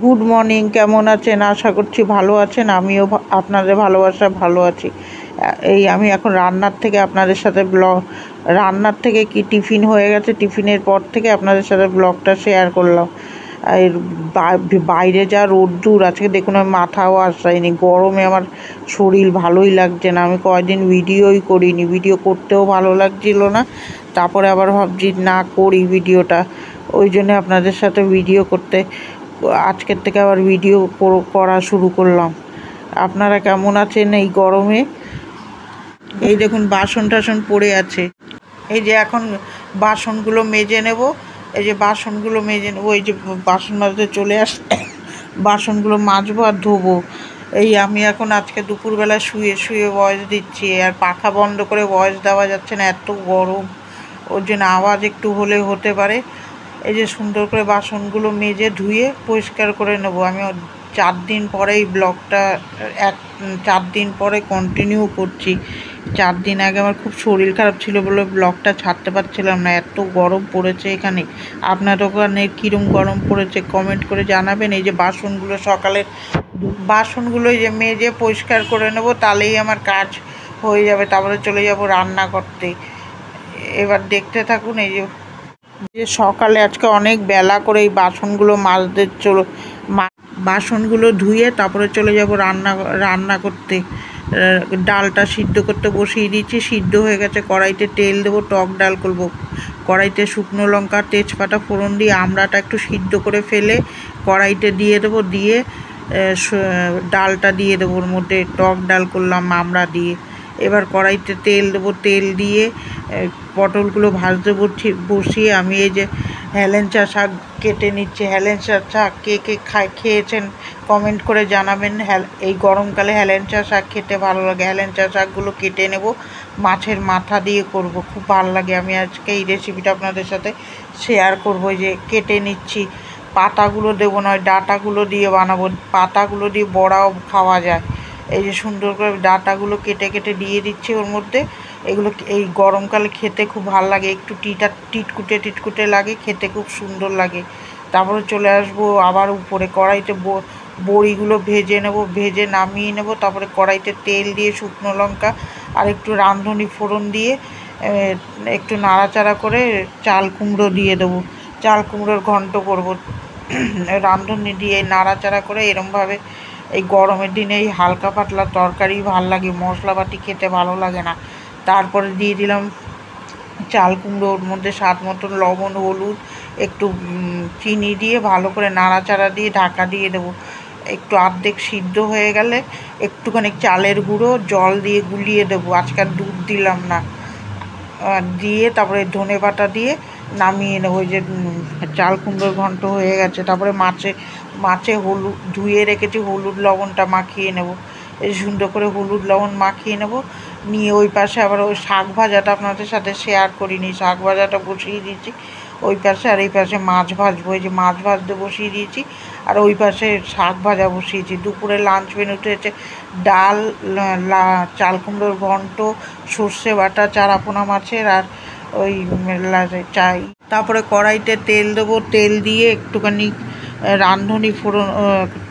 Good morning, কেমন আছেন? আশা করছি ভালো আছেন। আমিও আপনাদের ভালোবাসা ভালো আছি। এই আমি এখন রান্নার থেকে আপনাদের সাথে রান্নার থেকে কি টিফিন হয়ে গেছে, টিফিনের পর থেকে আপনাদের সাথে ব্লগটা শেয়ার করলাম। এর বাইরে যা রোদ্দুর আজকে দেখুন, আমি মাথাও আশ্রাইনি, গরমে আমার শরীর ভালোই লাগছে না। আমি কয়দিন ভিডিওই করিনি, ভিডিও করতেও ভালো লাগছিল না। তারপরে আবার ভাবছি না করি ভিডিওটা, ওই জন্য আপনাদের সাথে ভিডিও করতে আজকের থেকে আবার ভিডিও করা শুরু করলাম। আপনারা কেমন আছেন এই গরমে? এই দেখুন বাসন টাসন পড়ে আছে, এই যে এখন বাসনগুলো মেজে নেব। এই যে বাসনগুলো মেজে নেবো, এই যে বাসন মাজতে চলে বাসনগুলো মাজবো আর ধোবো। এই আমি এখন আজকে দুপুরবেলা শুয়ে শুয়ে ভয়েস দিচ্ছি, আর পাখা বন্ধ করে ভয়েস দেওয়া যাচ্ছে না, এত গরম। ওর জন্য আওয়াজ একটু হলে হতে পারে। এই যে সুন্দর করে বাসনগুলো মেজে ধুয়ে পরিষ্কার করে নেবো। আমি 4 দিন পরেই ব্লগটা 4 দিন পরে কন্টিনিউ করছি। 4 দিন আগে আমার খুব শরীর খারাপ ছিল বলে ব্লগটা ছাড়তে পারছিলাম না, এত গরম পড়েছে এখানে। আপনার ওখানে কীরকম গরম পড়েছে কমেন্ট করে জানাবেন। এই যে বাসনগুলো সকালের বাসনগুলো এই যে মেজে পরিষ্কার করে নেব, তাহলেই আমার কাজ হয়ে যাবে। তারপরে চলে যাব রান্না করতে। এবার দেখতে থাকুন। এই যে সকালে আজকে অনেক বেলা করে এই বাসনগুলো মাজতে বাসনগুলো ধুয়ে তারপরে চলে যাব রান্না করতে। ডালটা সিদ্ধ করতে বসিয়ে দিয়েছি, সিদ্ধ হয়ে গেছে। কড়াইতে তেল দেবো, টক ডাল করব। কড়াইতে শুকনো লঙ্কা তেজপাতা ফোড়ন দিয়ে আমড়াটা একটু সিদ্ধ করে ফেলে কড়াইতে দিয়ে দেবো, দিয়ে ডালটা দিয়ে দেবো। ওর মধ্যে টক ডাল করলাম আমড়া দিয়ে। এবার কড়াইতে তেল দেবো, তেল দিয়ে পটলগুলো ভাজতে বসিয়ে আমি এই যে হেলেঞ্চা শাক কেটে নিচ্ছি। হেলেঞ্চা শাক কে কে খেয়েছেন কমেন্ট করে জানাবেন। এই গরমকালে হেলেঞ্চা শাক খেতে ভালো লাগে। হেলেঞ্চা শাকগুলো কেটে নেব, মাছের মাথা দিয়ে করব, খুব ভালো লাগে। আমি আজকে এই রেসিপিটা আপনাদের সাথে শেয়ার করব। যে কেটে নিচ্ছি, পাতাগুলো দেবো নয়, ডাঁটাগুলো দিয়ে বানাবো। পাতাগুলো দিয়ে বড়াও খাওয়া যায়। এই যে সুন্দর করে ডাঁটাগুলো কেটে কেটে দিয়ে দিচ্ছি ওর মধ্যে। এগুলো এই গরমকালে খেতে খুব ভালো লাগে, একটু টিটকুটে লাগে, খেতে খুব সুন্দর লাগে। তারপরে চলে আসবো আবার উপরে কড়াইতে বড়িগুলো ভেজে নেব, ভেজে নামিয়ে নেব। তারপরে কড়াইতে তেল দিয়ে শুকনো লঙ্কা আর একটু রাঁধুনি ফোড়ন দিয়ে একটু নাড়াচাড়া করে চাল কুমড়ো দিয়ে দেবো। চাল কুমড়োর ঘন্ট করব। রাঁধুনি দিয়ে নাড়াচাড়া করে এরমভাবে। এই গরমের দিনে এই হালকা পাতলা তরকারি ভাল লাগে, মশলাপাতি খেতে ভালো লাগে না। তারপরে দিয়ে দিলাম চাল কুমড়ো, ওর মধ্যে স্বাদ মতন লবণ, হলুদ, একটু চিনি দিয়ে ভালো করে নাড়াচাড়া দিয়ে ঢাকা দিয়ে দেবো। একটু অর্ধেক সিদ্ধ হয়ে গেলে একটুখানি চালের গুঁড়ো জল দিয়ে গুলিয়ে দেবো, আজকাল দুধ দিলাম না। দিয়ে তারপরে ধনে পাতা দিয়ে নামিয়ে নেবো। ওই যে চাল কুমড়োর ঘন্ট হয়ে গেছে। তারপরে মাছে হলুদ ধুয়ে রেখেছি, হলুদ লবণটা মাখিয়ে নেব। এই সুন্দর করে হলুদ লবণ মাখিয়ে নেব। নিয়ে ওই পাশে আবার ওই শাক ভাজাটা আপনাদের সাথে শেয়ার করিনি, শাক ভাজাটা বসিয়ে দিয়েছি ওই পাশে। আর এই পাশে মাছ ভাজবো, এই যে মাছ ভাজতে বসিয়ে দিয়েছি, আর ওই পাশে শাক ভাজা বসিয়েছি। দুপুরে লাঞ্চ মেনুতে হচ্ছে ডাল, চাল কুমড়োর ঘন্ট, সর্ষে বাটা, চারাপোনা মাছের, আর ওই চাই। তারপরে কড়াইতে তেল দেবো, তেল দিয়ে একটুখানি রাঁধুনি ফোড়ন,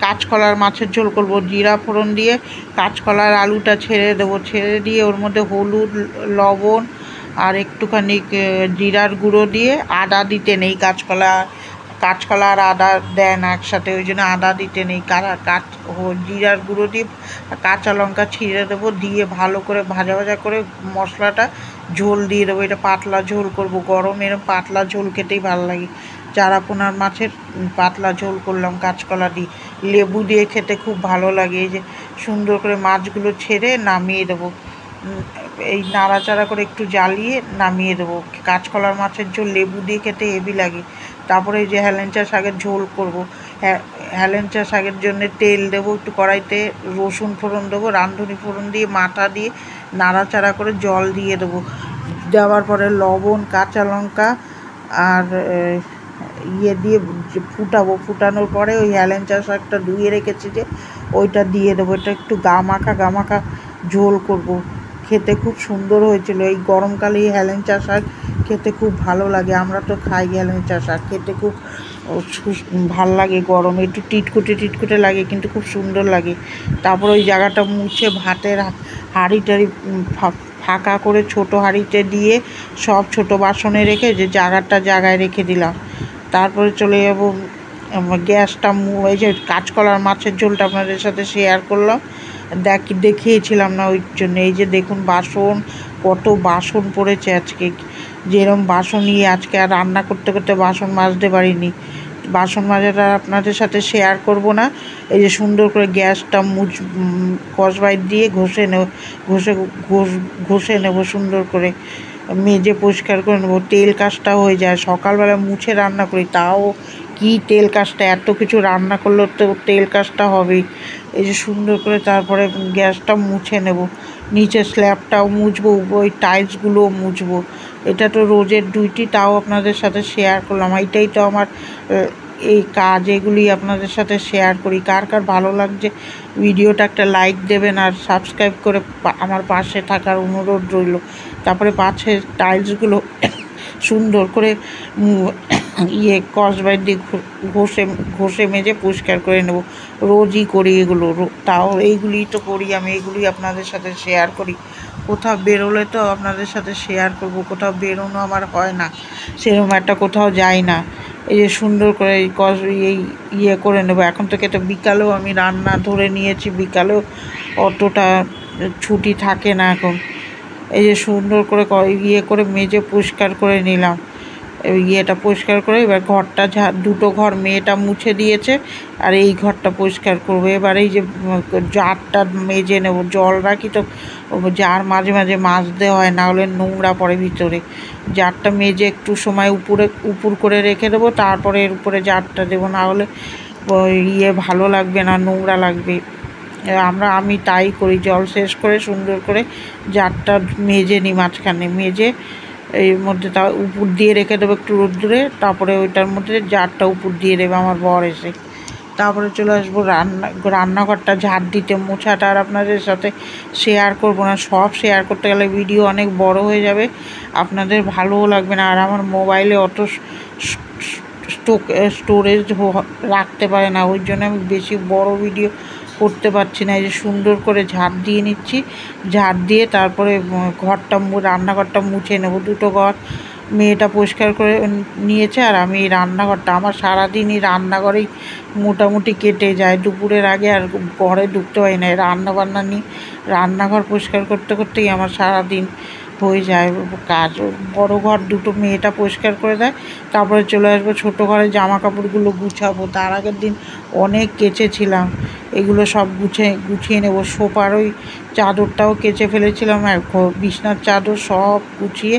কাঁচকলার মাছের ঝোল করব। জিরা ফোড়ন দিয়ে কাঁচকলার আলুটা ছেড়ে দেবো, ছেড়ে দিয়ে ওর মধ্যে হলুদ লবণ আর একটুখানি জিরার গুঁড়ো দিয়ে, আদা দিতে নেই, কাঁচকলা আর আদা দেয় না একসাথে, ওই জন্য আদা দিতে নেই। জিরার গুঁড়ো দিয়ে কাঁচা লঙ্কা ছিঁড়ে দেবো, দিয়ে ভালো করে ভাজা করে মশলাটা ঝোল দিয়ে দেবো। এটা পাতলা ঝোল করব, গরমের পাতলা ঝোল খেতেই ভালো লাগে। চারাপোনার মাছের পাতলা ঝোল করলাম কাঁচকলা দিয়ে, লেবু দিয়ে খেতে খুব ভালো লাগে। এই যে সুন্দর করে মাছগুলো ছেড়ে নামিয়ে দেবো, এই নাড়াচাড়া করে একটু জ্বালিয়ে নামিয়ে দেবো। কাঁচকলার মাছের ঝোল লেবু দিয়ে খেতে হেভি লাগে। তারপরে এই যে হেলেঞ্চা শাকের ঝোল করব। হেলেঞ্চা শাকের জন্য তেল দেবো, একটু কড়াইতে রসুন ফোড়ন দেবো, রাঁধুনি ফোড়ন দিয়ে মাথা দিয়ে নাড়াচাড়া করে জল দিয়ে দেবো। দেওয়ার পরে লবণ, কাঁচা লঙ্কা আর দিয়ে ফুটানোর পরে ওই হেলেঞ্চা শাকটা ধুয়ে রেখেছি যে ওইটা দিয়ে দেবো। এটা একটু গা মাখা ঝোল করব, খেতে খুব সুন্দর হয়েছিল। এই গরমকালে এই হেলেঞ্চা শাক খেতে খুব ভালো লাগে, আমরা তো খাই হেলেঞ্চা শাক, খেতে খুব ভাল লাগে, গরমে একটু টিটকুটে লাগে কিন্তু খুব সুন্দর লাগে। তারপর ওই জায়গাটা মুছে ভাতের হাঁড়ি টাড়ি ফাঁকা করে ছোটো হাঁড়িতে দিয়ে সব ছোটো বাসনে রেখে যে জায়গায় রেখে দিলাম। তারপরে চলে যাব গ্যাসটা, এই যে কাঁচকলার মাছের ঝোলটা আপনাদের সাথে শেয়ার করলাম, দেখিয়েছিলাম না ওই জন্য। এই যে দেখুন বাসন, কত বাসন পড়েছে আজকে, যেরকম বাসন নিয়ে আজকে আর রান্না করতে করতে বাসন মাজতে পারিনি। বাসন মাজাটা আপনাদের সাথে শেয়ার করব না। এই যে সুন্দর করে গ্যাসটা কসবাইট দিয়ে ঘষে নেব সুন্দর করে, মেজে পরিষ্কার করে নেবো। তেল কাজটা হয়ে যায়, সকালবেলা মুছে রান্না করি তাও কি তেল কাজটা, এত কিছু রান্না করলেও তো তেল কাজটা হবেই। এই যে সুন্দর করে তারপরে গ্যাসটা মুছে নেব, নিচে স্ল্যাবটাও মুছবো, ওই টাইলসগুলোও মুছবো। এটা তো রোজের ডিউটি, তাও আপনাদের সাথে শেয়ার করলাম। এইটাই তো আমার এই কাজ, এগুলি আপনাদের সাথে শেয়ার করি। কার কার ভালো লাগছে ভিডিওটা একটা লাইক দেবেন আর সাবস্ক্রাইব করে আমার পাশে থাকার অনুরোধ রইল। তারপরে পাশের টাইলসগুলো সুন্দর করে কসবাইট দিয়ে ঘষে মেজে পরিষ্কার করে নেব। রোজই করি এগুলো, তাও এইগুলি তো করি আমি, এগুলি আপনাদের সাথে শেয়ার করি। কোথাও বেরোলে তো আপনাদের সাথে শেয়ার করব, কোথাও বেরোনো আমার হয় না, সেরকম একটা কোথাও যাই না। এই যে সুন্দর করে এই করে নেবো। এখন থেকে তো বিকালেও আমি রান্না ধরে নিয়েছি, বিকালেও অতটা ছুটি থাকে না এখন। এই যে সুন্দর করে করে মেজে পরিষ্কার করে নিলাম। পরিষ্কার করে এবার ঘরটা দুটো ঘর মেয়েটা মুছে দিয়েছে, আর এই ঘরটা পরিষ্কার করবো। এবার এই যে জারটা মেজে নেব, জল রাখি তো জার মাঝে মাঝে মাজতে হয়, না হলে নোংরা পড়ে ভিতরে। জারটা মেজে একটু সময় উপর করে রেখে দেবো, তারপরে এর উপরে জারটা দেবো, না হলে ভালো লাগবে না, নোংরা লাগবে। আমি তাই করি, জল শেষ করে সুন্দর করে জারটা মেজে নিই, মাঝখানে মেজে এর মধ্যে তা উপর দিয়ে রেখে দেবো একটু রোদ্দুরে। তারপরে ওইটার মধ্যে জারটা উপর দিয়ে দেবে আমার বর এসে। তারপরে চলে আসবো রান্নাঘরটা ঝাড় দিতে। মোছাটা আর আপনাদের সাথে শেয়ার করব না, সব শেয়ার করতে গেলে ভিডিও অনেক বড় হয়ে যাবে, আপনাদের ভালোও লাগবে না। আর আমার মোবাইলে অত স্টোরেজ রাখতে পারে না, ওই জন্য আমি বেশি বড় ভিডিও করতে পারছি না। এই যে সুন্দর করে ঝাড় দিয়ে নিচ্ছি, ঝাড় দিয়ে তারপরে রান্নাঘরটা মুছে নেব। দুটো ঘর মেয়েটা পরিষ্কার করে নিয়েছে, আর আমি এই রান্নাঘরটা, আমার সারাদিনই রান্নাঘরেই মোটামুটি কেটে যায়। দুপুরের আগে আর ঘরে ঢুকতে পারি না, রান্নাবান্না নিয়ে রান্নাঘর পরিষ্কার করতে করতেই আমার সারাদিন হয়ে যায় কাজ। বড় ঘর দুটো মেয়েটা পরিষ্কার করে দেয়, তারপরে চলে আসবো ছোটো ঘরে জামা কাপড়গুলো গুছাবো। তার আগের দিন অনেক কেচেছিলাম, এগুলো সব গুছিয়ে নেব। সোফার ওই চাদরটাও কেচে ফেলেছিলাম, আর বিছনার চাদর সব গুছিয়ে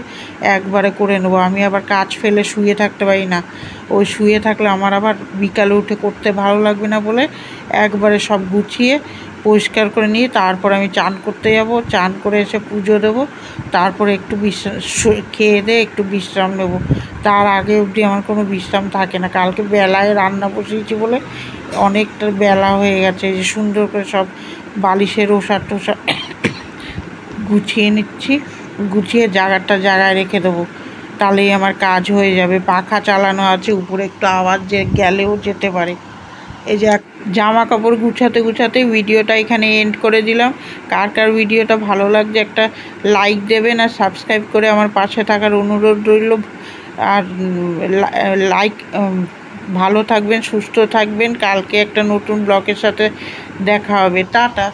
একবারে করে নেবো। আমি আবার কাজ ফেলে শুয়ে থাকতে পারি না, ওই শুয়ে থাকলে আমার আবার বিকালে উঠে করতে ভালো লাগবে না বলে একবারে সব গুছিয়ে পরিষ্কার করে নিয়ে তারপর আমি চান করতে যাব। চান করে এসে পুজো দেবো, তারপরে একটু খেয়ে দিয়ে একটু বিশ্রাম নেব। তার আগে অবধি আমার কোনো বিশ্রাম থাকে না। কালকে বেলায় রান্না বসিয়েছি বলে অনেকটা বেলা হয়ে গেছে। যে সুন্দর করে সব বালিশের ওষার টোষার গুছিয়ে নিচ্ছি, গুছিয়ে জায়গায় রেখে দেবো, তাহলেই আমার কাজ হয়ে যাবে। পাখা চালানো আছে উপরে, একটু আওয়াজ গেলেও যেতে পারে। এই যে জামা কাপড় গুছাতে ভিডিওটা এখানে এন্ড করে দিলাম। কার কার ভিডিওটা ভালো লাগছে একটা লাইক দেবেন আর সাবস্ক্রাইব করে আমার পাশে থাকার অনুরোধ রইল। আর ভালো থাকবেন, সুস্থ থাকবেন। কালকে একটা নতুন ব্লগের সাথে দেখা হবে। টাটা।